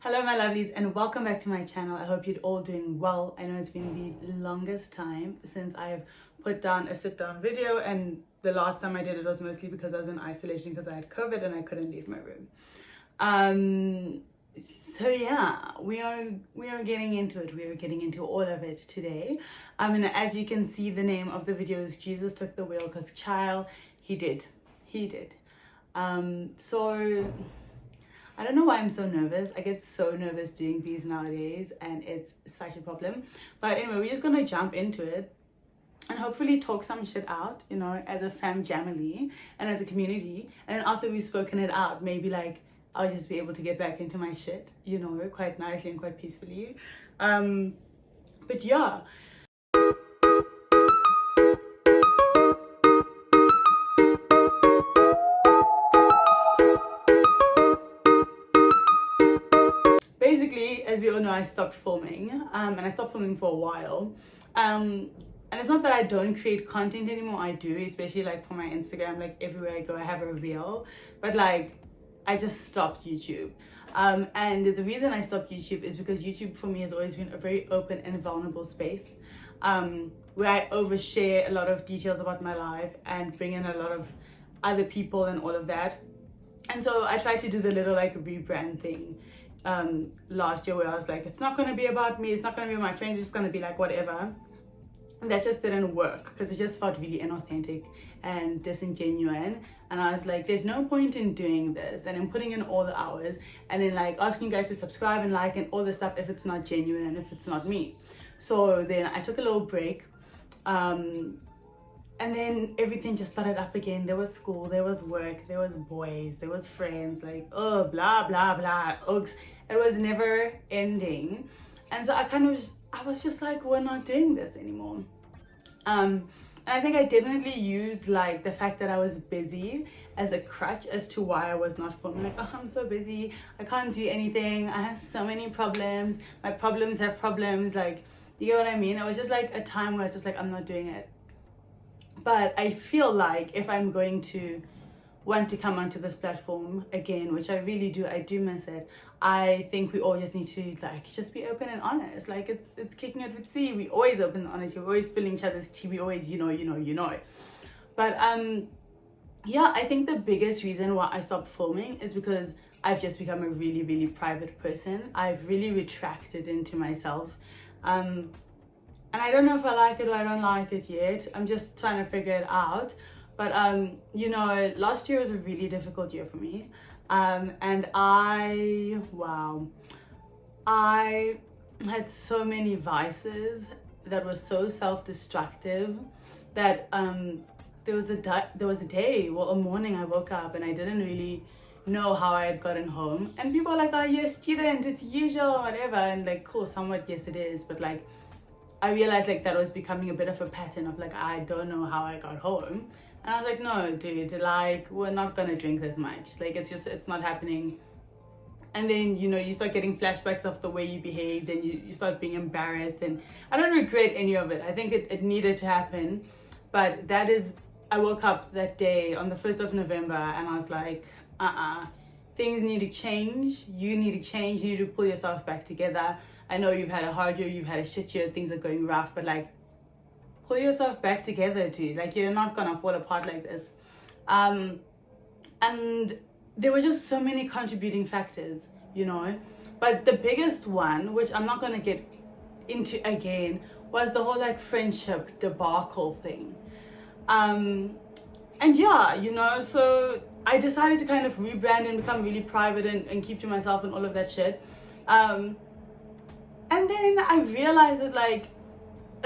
Hello my lovelies and welcome back to my channel. I hope you're all doing well. I know it's been the longest time since I've put down a sit down video, and the last time I did it was mostly because I was in isolation because I had COVID and I couldn't leave my room. So yeah, we are getting into it. We are getting into all of it today. And as you can see, the name of the video is Jesus Took the Wheel, because child, he did. So I don't know why I'm so nervous. I get so nervous doing these nowadays and it's such a problem. But anyway, we're just gonna jump into it and hopefully talk some shit out, you know, as a fam jamily and as a community. And then after we've spoken it out, maybe like I'll just be able to get back into my shit, you know, quite nicely and quite peacefully. But yeah. Basically, as we all know, I stopped filming, and I stopped filming for a while. And it's not that I don't create content anymore. I do, especially like for my Instagram. Like everywhere I go, I have a reel. But like, I just stopped YouTube. And the reason I stopped YouTube is because YouTube for me has always been a very open and vulnerable space, where I overshare a lot of details about my life and bring in a lot of other people and all of that. And so I tried to do the little like rebrand thing last year, where I was like, it's not going to be about me, it's not going to be my friends, it's going to be like whatever. And that just didn't work because it just felt really inauthentic and disingenuine. And I was like, there's no point in doing this and in putting in all the hours and then like asking you guys to subscribe and like and all this stuff if it's not genuine and if it's not me. So then I took a little break, and then everything just started up again. There was school, there was work, there was boys, there was friends, like, oh, blah, blah, blah, oops. It was never ending. And so I was just like, we're not doing this anymore. And I think I definitely used like the fact that I was busy as a crutch as to why I was not filming. Like, oh, I'm so busy, I can't do anything, I have so many problems, my problems have problems, like, you get what I mean? It was just like a time where I was just like, I'm not doing it. But I feel like if I'm going to want to come onto this platform again, which I really do, I do miss it, I think we all just need to like just be open and honest. Like it's kicking it with C. We always open and honest. We're always spilling each other's tea. We always, you know. But yeah, I think the biggest reason why I stopped filming is because I've just become a really, really private person. I've really retracted into myself. And I don't know if I like it or I don't like it yet. I'm just trying to figure it out. But, you know, last year was a really difficult year for me. And I had so many vices that were so self-destructive that there was a day, well, a morning I woke up and I didn't really know how I had gotten home. And people are like, oh, you're a student, it's usual, whatever. And like, cool, somewhat, yes, it is. But like, I realized like that was becoming a bit of a pattern of like, I don't know how I got home. And I was like, no, dude, like, we're not gonna drink this much. Like, it's not happening. And then, you know, you start getting flashbacks of the way you behaved and you start being embarrassed. And I don't regret any of it. I think it needed to happen. But I woke up that day on the 1st of November and I was like, things need to change. You need to change. You need to pull yourself back together. I know you've had a hard year, you've had a shit year, things are going rough, but like, pull yourself back together, dude. Like, you're not gonna fall apart like this. And there were just so many contributing factors, you know. But the biggest one, which I'm not gonna get into again, was the whole like friendship debacle thing. And yeah, you know, so I decided to kind of rebrand and become really private and keep to myself and all of that shit. And then I realized that like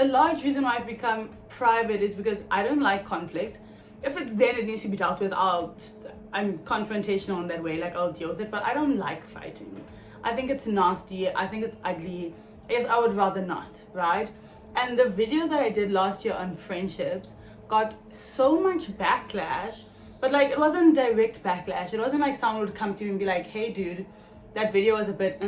a large reason why I've become private is because I don't like conflict. If it's there, it needs to be dealt with. I'm confrontational in that way, like I'll deal with it, but I don't like fighting. I think it's nasty, I think it's ugly. Yes, I would rather not, right? And the video that I did last year on friendships got so much backlash, but like it wasn't direct backlash. It wasn't like someone would come to me and be like, hey dude, that video was a bit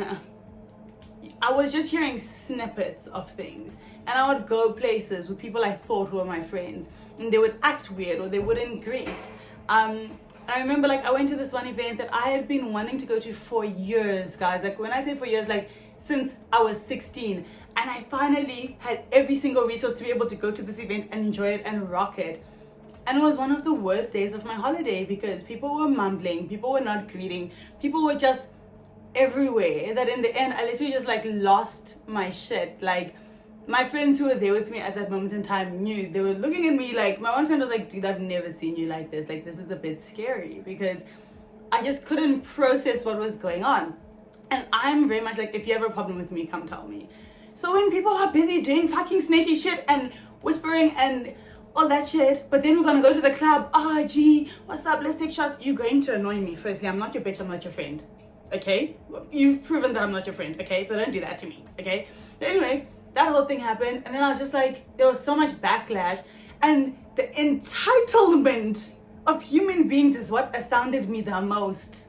I was just hearing snippets of things, and I would go places with people I thought were my friends and they would act weird or they wouldn't greet. And And I remember like I went to this one event that I had been wanting to go to for years, guys. Like when I say for years, like since I was 16. And I finally had every single resource to be able to go to this event and enjoy it and rock it. And it was one of the worst days of my holiday because people were mumbling, people were not greeting, people were just everywhere. That in the end, I literally just like lost my shit. Like my friends who were there with me at that moment in time knew. They were looking at me like, my one friend was like, dude, I've never seen you like this. Like, this is a bit scary, because I just couldn't process what was going on. And I'm very much like, if you have a problem with me, come tell me. So when people are busy doing fucking snaky shit and whispering and all that shit, but then we're gonna go to the club, gee, what's up, let's take shots, you're going to annoy me. Firstly, I'm not your bitch, I'm not your friend, okay? You've proven that I'm not your friend, okay? So don't do that to me, okay? But anyway, that whole thing happened, and then I was just like, there was so much backlash, and the entitlement of human beings is what astounded me the most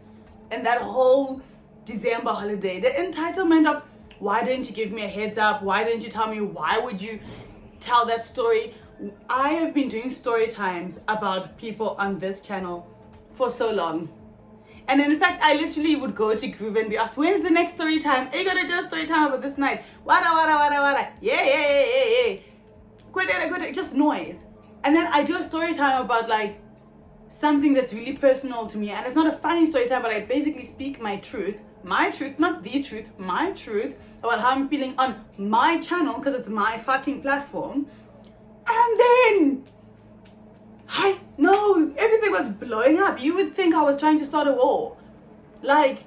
in that whole December holiday. The entitlement of, why didn't you give me a heads up? Why didn't you tell me? Why would you tell that story? I have been doing story times about people on this channel for so long. And in fact, I literally would go to Groove and be asked, when's the next story time? Are you gonna do a story time about this night? Wada, wada, wada, wada. Yeah. Quit it, just noise. And then I do a story time about like something that's really personal to me. And it's not a funny story time, but I basically speak my truth, not the truth, my truth about how I'm feeling on my channel, because it's my fucking platform. And then everything was blowing up. You would think I was trying to start a war. Like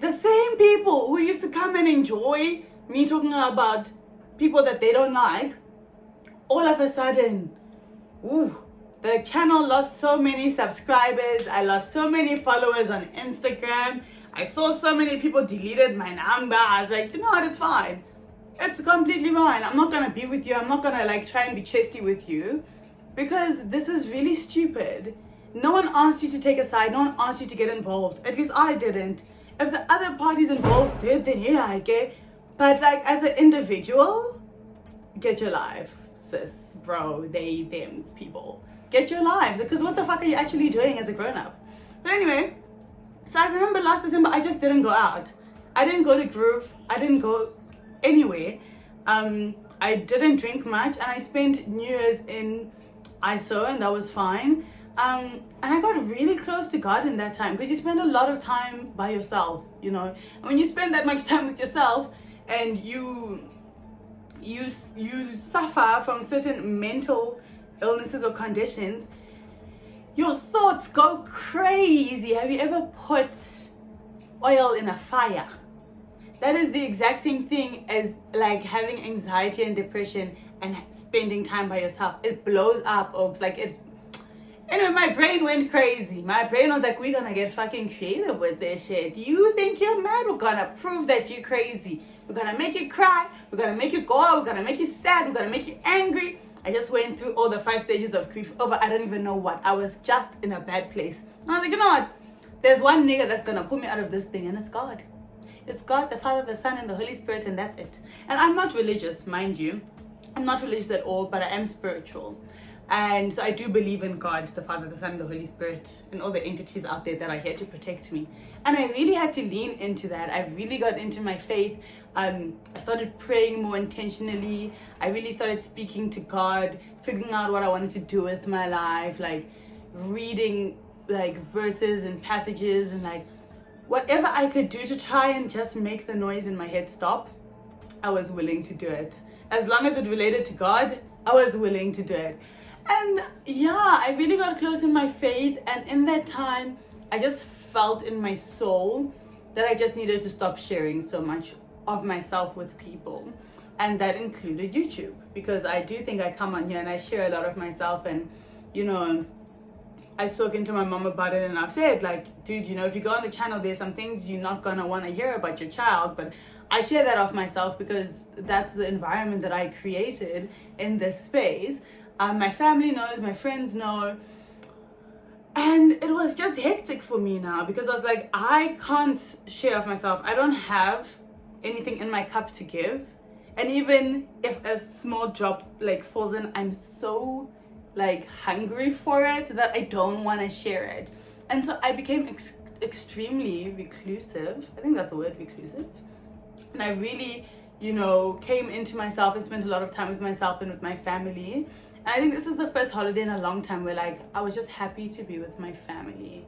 the same people who used to come and enjoy me talking about people that they don't like, all of a sudden, the channel lost so many subscribers. I lost so many followers on Instagram. I saw so many people deleted my number. I was like, you know what, it's fine. It's completely fine. I'm not gonna be with you. I'm not gonna like try and be chesty with you, because this is really stupid. No one asked you to take a side. No one asked you to get involved. At least I didn't. If the other parties involved did, then yeah, I get. But like as an individual, get your life, sis, bro, they, thems, people. Get your lives, because what the fuck are you actually doing as a grown-up? But anyway, so I remember last December, I just didn't go out. I didn't go to Groove. I didn't go anywhere. I didn't drink much, and I spent New Year's in ISO, and that was fine. And I got really close to God in that time, because you spend a lot of time by yourself, you know. And when you spend that much time with yourself, and you suffer from certain mental illnesses or conditions, your thoughts go crazy. Have you ever put oil in a fire? That is the exact same thing as like having anxiety and depression and spending time by yourself. It blows up, Oaks. Like it's, anyway, my brain went crazy. My brain was like, we're gonna get fucking creative with this shit. You think you're mad? We're gonna prove that you're crazy. We're gonna make you cry. We're gonna make you go out. We're gonna make you sad. We're gonna make you angry. I just went through all the 5 stages of grief over I don't even know what. I was just in a bad place. And I was like, you know what? There's one nigga that's gonna pull me out of this thing, and it's God. It's God, the Father, the Son, and the Holy Spirit, and that's it. And I'm not religious, mind you. I'm not religious at all, but I am spiritual. And so I do believe in God, the Father, the Son, and the Holy Spirit, and all the entities out there that are here to protect me. And I really had to lean into that. I really got into my faith. I started praying more intentionally. I really started speaking to God, figuring out what I wanted to do with my life, like reading like verses and passages, and like whatever I could do to try and just make the noise in my head stop. I was willing to do it. As long as it related to God, I was willing to do it. And yeah, I really got close in my faith, and in that time I just felt in my soul that I just needed to stop sharing so much of myself with people, and that included YouTube, because I do think I come on here and I share a lot of myself. And you know, I've spoken to my mom about it, and I've said like, dude, you know, if you go on the channel, there's some things you're not gonna want to hear about your child, but I share that of myself because that's the environment that I created in this space. My family knows, my friends know. And it was just hectic for me now, because I was like, I can't share of myself. I don't have anything in my cup to give. And even if a small drop like falls in, I'm so like hungry for it that I don't want to share it. And so I became extremely reclusive. I think that's a word, reclusive. And I really, came into myself and spent a lot of time with myself and with my family. And I think this is the first holiday in a long time where like I was just happy to be with my family.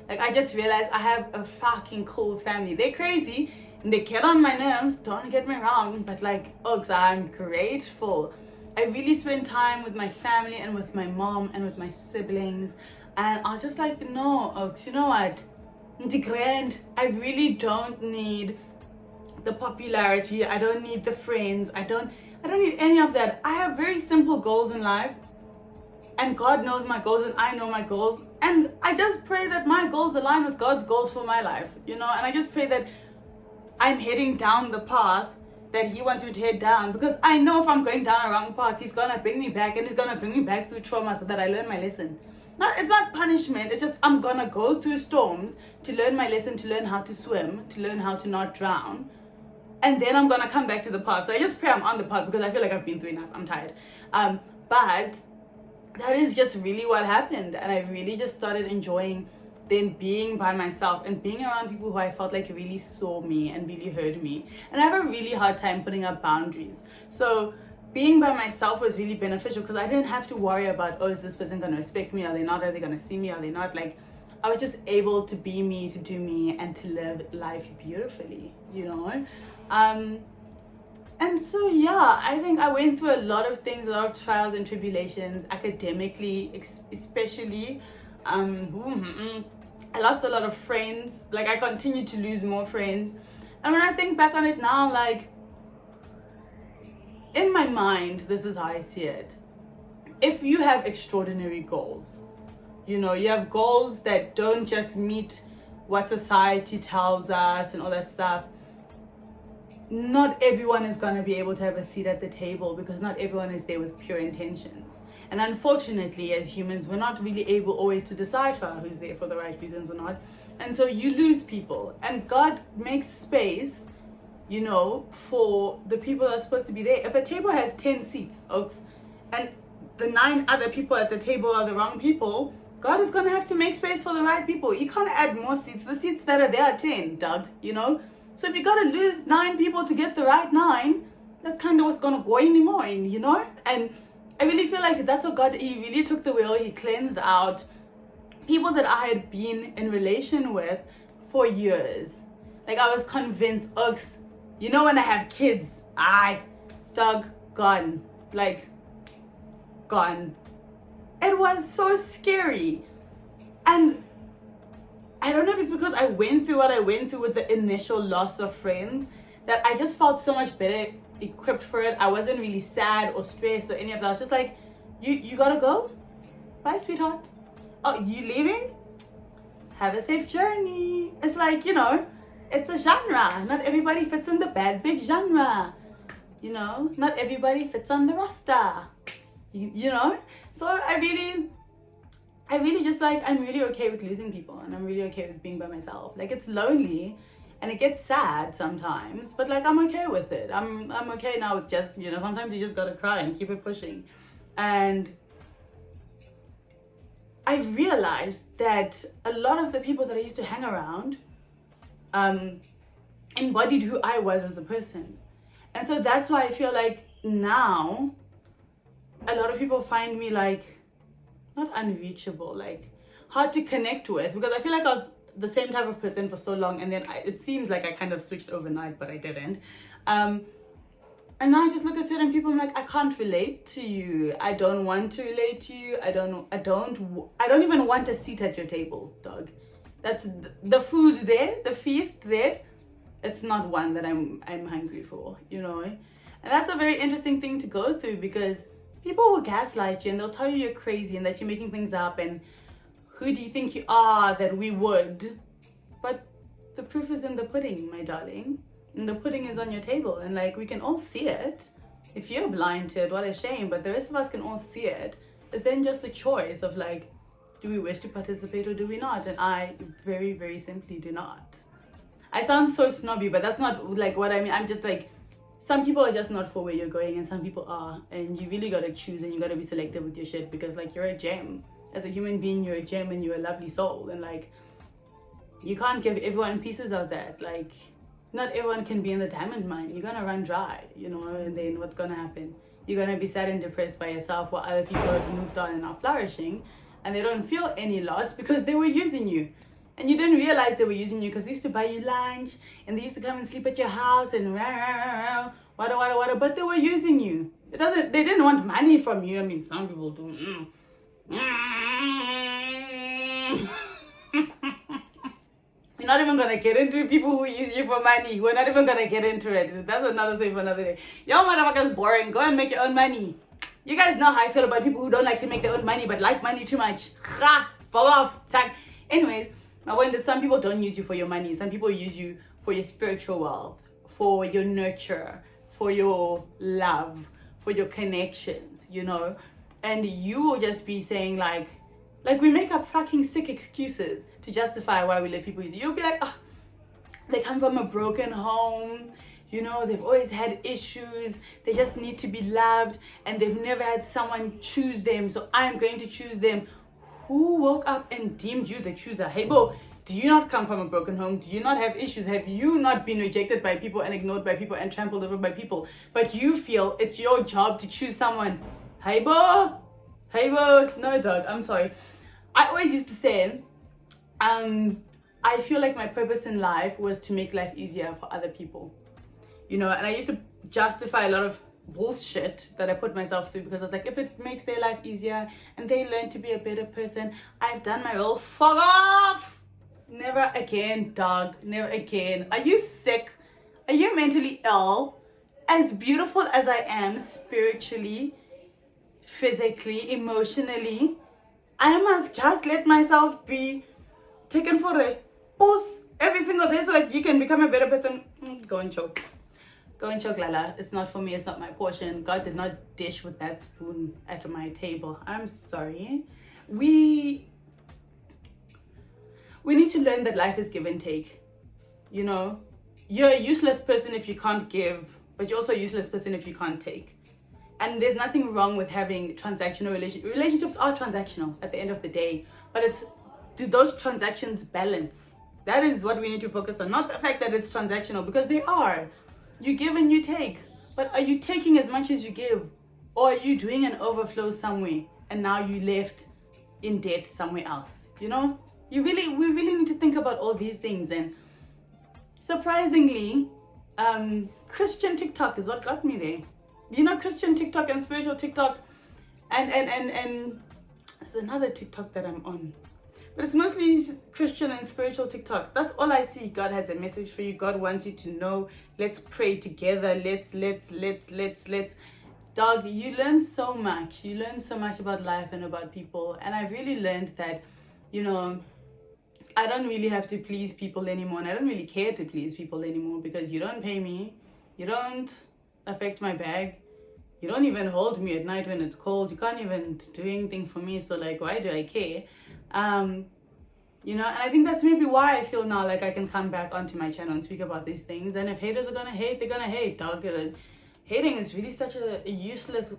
Like I just realized I have a fucking cool family. They're crazy and they get on my nerves, don't get me wrong, but like, I'm grateful. I really spent time with my family and with my mom and with my siblings. And I was just like, no, Oaks, you know what? I really don't need the popularity. I don't need the friends. I don't need any of that. I have very simple goals in life. And God knows my goals and I know my goals. And I just pray that my goals align with God's goals for my life, And I just pray that I'm heading down the path that He wants me to head down. Because I know if I'm going down a wrong path, He's going to bring me back. And He's going to bring me back through trauma so that I learn my lesson. It's not punishment. It's just I'm going to go through storms to learn my lesson, to learn how to swim, to learn how to not drown. And then I'm going to come back to the path. So I just pray I'm on the path because I feel like I've been through enough. I'm tired. But that is just really what happened. And I really just started enjoying then being by myself and being around people who I felt like really saw me and really heard me. And I have a really hard time putting up boundaries. So being by myself was really beneficial because I didn't have to worry about, is this person going to respect me? Are they not? Are they going to see me? Are they not? Like, I was just able to be me, to do me, and to live life beautifully, And so, I think I went through a lot of things, a lot of trials and tribulations, academically, especially. I lost a lot of friends. Like, I continued to lose more friends. And when I think back on it now, like, in my mind, this is how I see it. If you have extraordinary goals, you have goals that don't just meet what society tells us and all that stuff, not everyone is going to be able to have a seat at the table because not everyone is there with pure intentions. And unfortunately, as humans, we're not really able always to decipher who's there for the right reasons or not. And so you lose people. And God makes space, for the people that are supposed to be there. If a table has 10 seats, Oaks, and the 9 other people at the table are the wrong people, God is going to have to make space for the right people. You can't add more seats. The seats that are there are 10, Doug, So if you got to lose 9 people to get the right 9, that's kind of what's going to go anymore, And I really feel like that's what God, He really took the wheel. He cleansed out people that I had been in relation with for years. Like I was convinced, Oaks, when I have kids, Doug, gone. Like, gone. It was so scary. And I don't know if it's because I went through what I went through with the initial loss of friends that I just felt so much better equipped for it. I wasn't really sad or stressed or any of that. I was just like, you gotta go? Bye, sweetheart. Oh, you leaving? Have a safe journey. It's like, it's a genre. Not everybody fits in the bad big genre. Not everybody fits on the roster. So I really just like, I'm really okay with losing people and I'm really okay with being by myself. Like it's lonely and it gets sad sometimes, but like I'm okay with it. I'm okay now with just, sometimes you just gotta cry and keep it pushing. And I realized that a lot of the people that I used to hang around embodied who I was as a person. And so that's why I feel like now a lot of people find me like not unreachable, like hard to connect with, because I feel like I was the same type of person for so long, and then it seems like I kind of switched overnight, but I didn't. And now I just look at certain people, I'm like, I can't relate to you. I don't want to relate to you. I don't even want a seat at your table, dog. That's the food there, the feast there. It's not one that I'm hungry for, And that's a very interesting thing to go through, because people will gaslight you and they'll tell you you're crazy and that you're making things up and who do you think you are that we would? But the proof is in the pudding, my darling. And the pudding is on your table, and like we can all see it. If you're blind to it, what a shame, but the rest of us can all see it. It's then just a choice of like, do we wish to participate or do we not? And I very, very simply do not. I sound so snobby, but that's not like what I mean. I'm just like, some people are just not for where you're going and some people are, and you really gotta choose and you gotta be selective with your shit, because like you're a gem as a human being, you're a gem and you're a lovely soul. And like, you can't give everyone pieces of that. Like, not everyone can be in the diamond mine. You're gonna run dry, you know, and then what's gonna happen? You're gonna be sad and depressed by yourself while other people have moved on and are flourishing, and they don't feel any loss because they were using you. And you didn't realize they were using you because they used to buy you lunch and they used to come and sleep at your house and wada, but they were using you. They didn't want money from you. I mean, some people do. We're not even gonna get into people who use you for money. We're not even gonna get into it. That's another story for another day. Y'all motherfuckers boring. Go and make your own money. You guys know how I feel about people who don't like to make their own money but like money too much. Ha! Fall off. Tag. Anyways, my point is, some people don't use you for your money. Some people use you for your spiritual wealth, for your nurture, for your love, for your connections, you know? And you will just be saying like we make up fucking sick excuses to justify why we let people use it. You'll be like, oh, they come from a broken home, you know, they've always had issues, they just need to be loved, and they've never had someone choose them, so I'm going to choose them. Who woke up and deemed you the chooser? Hey, bro, do you not come from a broken home? Do you not have issues? Have you not been rejected by people and ignored by people and trampled over by people? But you feel it's your job to choose someone. Hey, bro. No, dog, I'm sorry. I always used to say, I feel like my purpose in life was to make life easier for other people, you know, and I used to justify a lot of bullshit that I put myself through because I was like, if it makes their life easier and they learn to be a better person, I've done my role. Fuck off! Never again, dog. Never again. Are you sick? Are you mentally ill? As beautiful as I am spiritually, physically, emotionally, I must just let myself be taken for a puss every single day so that you can become a better person. Go and choke. Go and choke, Lala. It's not for me. It's not my portion. God did not dish with that spoon at my table. I'm sorry. We need to learn that life is give and take. You know, you're a useless person if you can't give, but you're also a useless person if you can't take. And there's nothing wrong with having transactional relationships. Relationships are transactional at the end of the day, but do those transactions balance? That is what we need to focus on, not the fact that it's transactional, because they are. You give and you take, but are you taking as much as you give, or are you doing an overflow somewhere and now you left in debt somewhere else? You know, we really need to think about all these things. And surprisingly, Christian TikTok is what got me there. You know, Christian TikTok and spiritual TikTok, and there's another TikTok that I'm on, but it's mostly Christian and spiritual TikTok. That's all I see. God has a message for you. God wants you to know. Let's pray together. Let's. Dog, you learn so much. You learn so much about life and about people. And I've really learned that, you know, I don't really have to please people anymore. And I don't really care to please people anymore because you don't pay me. You don't affect my bag. You don't even hold me at night when it's cold. You can't even do anything for me. So like, why do I care? You know, and I think that's maybe why I feel now like I can come back onto my channel and speak about these things. And if haters are gonna hate, they're gonna hate, dog. Hating is really such a useless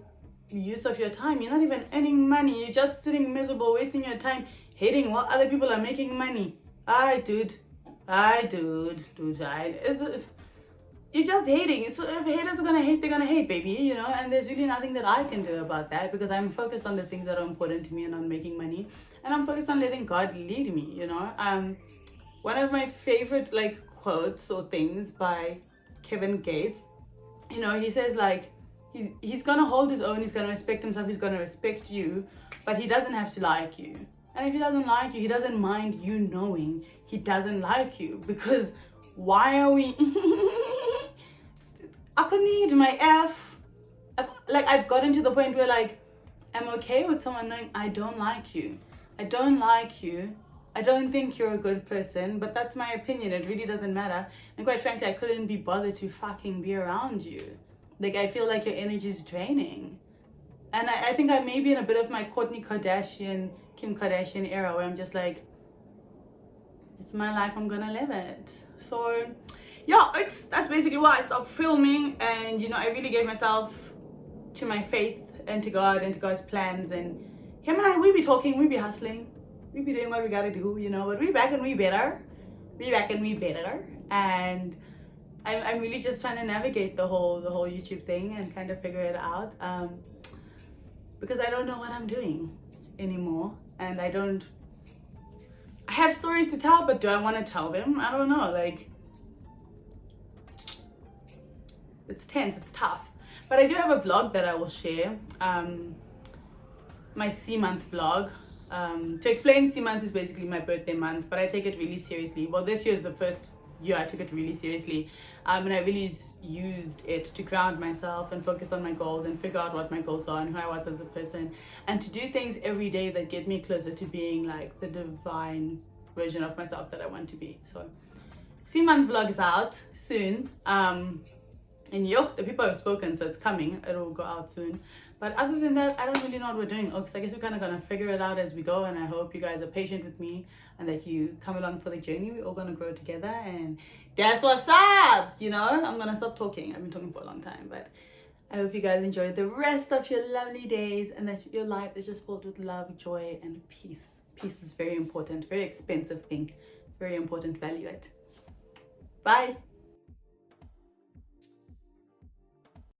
use of your time. You're not even earning money. You're just sitting miserable, wasting your time hating while other people are making money. Dude. You're just hating. So if haters are gonna hate, they're gonna hate, baby, you know, and there's really nothing that I can do about that because I'm focused on the things that are important to me and on making money, and I'm focused on letting God lead me, you know. One of my favorite like quotes or things by Kevin Gates, you know, he says like he's gonna hold his own, he's gonna respect himself, he's gonna respect you, but he doesn't have to like you. And if he doesn't like you, he doesn't mind you knowing he doesn't like you, because why are we I could need my I've gotten to the point where like I'm okay with someone knowing I don't like you. I don't like you. I don't think you're a good person, but that's my opinion. It really doesn't matter. And quite frankly, I couldn't be bothered to fucking be around you. Like, I feel like your energy is draining. And I think I may be in a bit of my Kourtney Kardashian, Kim Kardashian era where I'm just like, it's my life, I'm gonna live it. So yeah, that's basically why I stopped filming. And you know, I really gave myself to my faith and to God and to God's plans, and him and I, we be talking, we be hustling, we be doing what we gotta do, you know, but we back and we better. We back and we better. And I'm really just trying to navigate the whole YouTube thing and kind of figure it out. Because I don't know what I'm doing anymore. And I have stories to tell, but do I want to tell them? I don't know, like, it's tense, it's tough. But I do have a vlog that I will share, my C-month vlog. To explain, C-month is basically my birthday month, but I take it really seriously. Well, this year is the first year I took it really seriously, and I really used it to ground myself and focus on my goals and figure out what my goals are and who I was as a person, and to do things every day that get me closer to being like the divine version of myself that I want to be. So C-month vlog is out soon, and the people have spoken, so it's coming, it'll go out soon. But other than that, I don't really know what we're doing, Oaks. I guess we're kind of gonna figure it out as we go, and I hope you guys are patient with me and that you come along for the journey. We're all gonna grow together, and that's what's up, you know? I'm gonna stop talking. I've been talking for a long time, but I hope you guys enjoy the rest of your lovely days and that your life is just filled with love, joy, and peace. Peace is very important, very expensive thing, very important, value it. Bye.